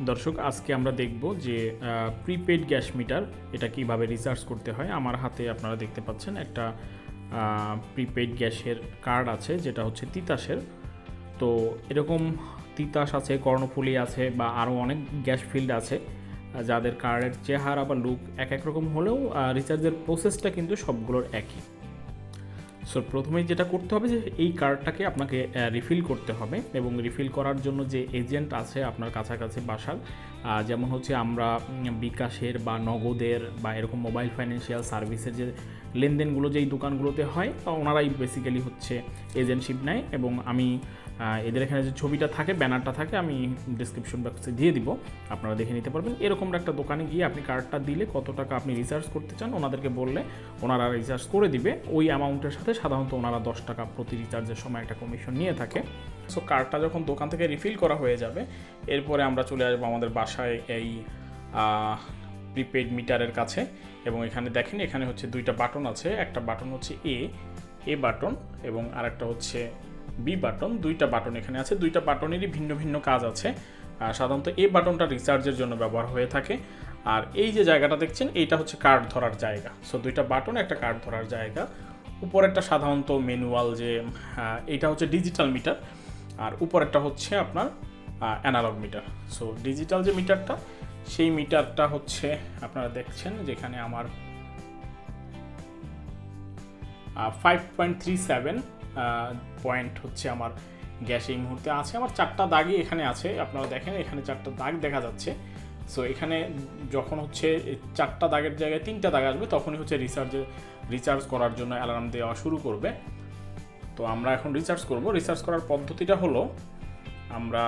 দর্শক, আজকে আমরা দেখব যে প্রিপেড গ্যাস মিটার এটা কিভাবে রিচার্জ করতে হয়। আমার হাতে আপনারা দেখতে পাচ্ছেন একটা প্রিপেড গ্যাসের কার্ড আছে, যেটা হচ্ছে তিতাসের। তো এরকম তিতাস আছে, কর্ণফুলী আছে, বা আরও অনেক গ্যাস ফিল্ড আছে যাদের কার্ডের চেহারা বা লুক এক এক রকম হলেও রিচার্জের প্রসেসটা কিন্তু সবগুলোর একই। সো প্রথমেই যেটা করতে হবে যে এই কার্ডটাকে আপনাকে রিফিল করতে হবে, এবং রিফিল করার জন্য যে এজেন্ট আছে আপনার কাছাকাছি বাসার, যেমন হচ্ছে আমরা বিকাশের বা নগদের বা এরকম মোবাইল ফাইন্যান্সিয়াল সার্ভিসের যে লেনদেনগুলো যেই দোকানগুলোতে হয়, ওনারাই বেসিক্যালি হচ্ছে এজেন্টশিপ নেয়। এবং আমি এদের এখানে যে ছবিটা থাকে, ব্যানারটা থাকে, আমি ডিসক্রিপশন বক্সে দিয়ে দিব, আপনারা দেখে নিতে পারবেন। এরকম একটা দোকানে গিয়ে আপনি কার্ডটা দিলে কত টাকা আপনি রিচার্জ করতে চান ওনাদেরকে বললে ওনারা রিচার্জ করে দিবে। ওই অ্যামাউন্টের সাথে সাধারণত ওনারা 10 টাকা প্রতি রিচার্জের সময় একটা কমিশন নিয়ে থাকে। সো কার্ডটা যখন দোকান থেকে রিফিল করা হয়ে যাবে, এরপরে আমরা চলে আসবো আমাদের বাসায় এই প্রিপেড মিটারের কাছে। এবং এখানে দেখেন, এখানে হচ্ছে দুইটা বাটন আছে। একটা বাটন হচ্ছে এ বাটন, এবং আরেকটা হচ্ছে বি বাটন। দুইটা বাটন এখানে আছে। দুইটা বাটনেরই ভিন্ন ভিন্ন কাজ আছে। সাধারণত এ বাটনটা রিচার্জের জন্য ব্যবহার হয়ে থাকে, আর এই যে জায়গাটা দেখছেন এইটা হচ্ছে কার্ড ধরার জায়গা। সো দুইটা বাটন, একটা কার্ড ধরার জায়গা। উপরেরটা সাধারণত ম্যানুয়াল, যে এইটা হচ্ছে ডিজিটাল মিটার, আর উপরেরটা হচ্ছে আপনার অ্যানালগ মিটার। সো ডিজিটাল যে মিটারটা, সেই মিটারটা হচ্ছে আপনারা দেখছেন যেখানে আমার 5.37 পয়েন্ট হচ্ছে আমার গ্যাস এই মুহূর্তে আছে। আমার 4টা দাগই এখানে আছে, আপনারা দেখেন এখানে 4টা দাগ দেখা যাচ্ছে। সো এখানে যখন হচ্ছে 4টা দাগের জায়গায় 3টা দাগ আসবে, তখনই হচ্ছে রিচার্জ করার জন্য অ্যালার্ম দেওয়া শুরু করবে। তো আমরা এখন রিচার্জ করব। রিচার্জ করার পদ্ধতিটা হলো, আমরা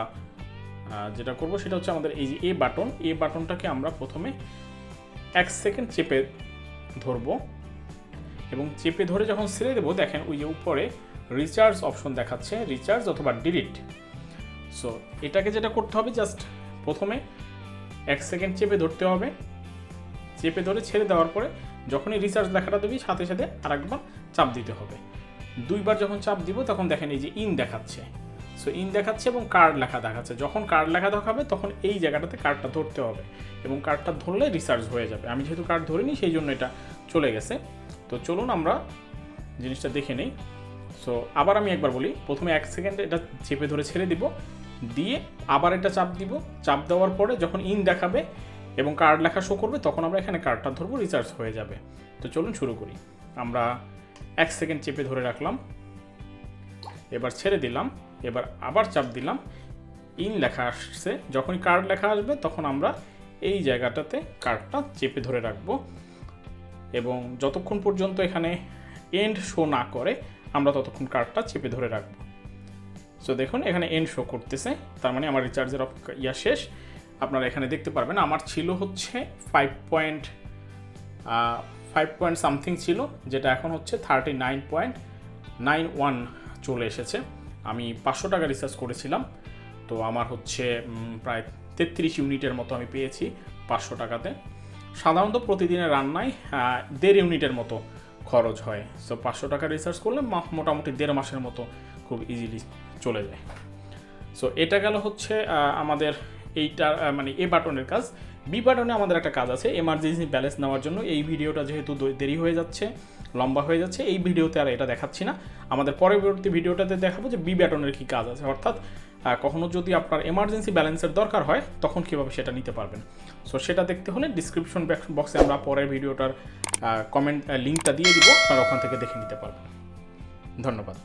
যেটা করব সেটা হচ্ছে আমাদের এই যে এ বাটনটাকে আমরা প্রথমে 1 সেকেন্ড চেপে ধরবো, এবং চেপে ধরে যখন ছেড়ে দেবো, দেখেন ওই যে উপরে রিচার্জ অপশন দেখাচ্ছে, রিচার্জ অথবা ডিলিট। সো এটাকে যেটা করতে হবে, জাস্ট প্রথমে 1 সেকেন্ড চেপে ধরতে হবে। চেপে ধরে ছেড়ে দেওয়ার পরে যখনই রিচার্জ লেখাটা দেবি, সাথে সাথে আরেকবার চাপ দিতে হবে। 2বার যখন চাপ দিব, তখন দেখেন এই যে ইন দেখাচ্ছে। সো ইন দেখাচ্ছে এবং কার্ড লেখা দেখাচ্ছে। যখন কার্ড লেখা দেখাবে, তখন এই জায়গাটাতে কার্ডটা ধরতে হবে, এবং কার্ডটা ধরলে রিচার্জ হয়ে যাবে। আমি যেহেতু কার্ড ধরিনি, সেই জন্য এটা চলে গেছে। তো চলুন আমরা জিনিসটা দেখে নেই। সো আবার আমি একবার বলি, প্রথমে 1 সেকেন্ড এটা চেপে ধরে ছেড়ে দিব, দিয়ে আবার এটা চাপ দিব। চাপ দেওয়ার পরে যখন ইন দেখাবে এবং কার্ড লেখা শো করবে, তখন আমরা এখানে কার্ডটা ধরবো, রিচার্জ হয়ে যাবে। তো চলুন শুরু করি। আমরা 1 সেকেন্ড চেপে ধরে রাখলাম, এবার ছেড়ে দিলাম, এবার আবার চাপ দিলাম, ইন লেখা আসছে। যখনই কার্ড লেখা আসবে, তখন আমরা এই জায়গাটাতে কার্ডটা চেপে ধরে রাখবো, এবং যতক্ষণ পর্যন্ত এখানে এন্ড শো না করে, আমরা ততক্ষণ কার্ডটা চেপে ধরে রাখবো। সো দেখুন এখানে এন্ড শো করতেছে, তার মানে আমার রিচার্জের শেষ। আপনারা এখানে দেখতে পারবেন আমার ছিল হচ্ছে 5 পয়েন্ট সামথিং ছিল, যেটা এখন হচ্ছে 39.91 চলে এসেছে। আমি 500 টাকা রিচার্জ করেছিলাম, তো আমার হচ্ছে প্রায় 33 ইউনিটের মতো আমি পেয়েছি 500 টাকাতে। সাধারণত প্রতিদিনের রান্নায় 1.5 ইউনিটের মতো খরচ হয়। সো 500 টাকা রিচার্জ করলে মোটামুটি 1.5 মাসের মতো খুব ইজিলি চলে যায়। সো এটা গেল হচ্ছে আমাদের এইটা মানে এ বাটনের কাজ। বি বাটনে আমাদের একটা কাজ আছে, এমার্জেন্সি ব্যালেন্স নেওয়ার জন্য। এই ভিডিওটা যেহেতু দেরি হয়ে যাচ্ছে, লম্বা হয়ে যাচ্ছে, এই ভিডিওতে আর এটা দেখাচ্ছি না। আমাদের পরবর্তী ভিডিওটাতে দেখাবো যে বি বাটনের কী কাজ আছে, অর্থাৎ কখনো যদি আপনার এমার্জেন্সি ব্যালেন্সের দরকার হয়, তখন কীভাবে সেটা নিতে পারবেন। সো সেটা দেখতে হলে ডিসক্রিপশন বক্সে আমরা পরের ভিডিওটার কমেন্ট লিঙ্কটা দিয়ে দিব, আপনারা ওখান থেকে দেখে নিতে পারবেন। ধন্যবাদ।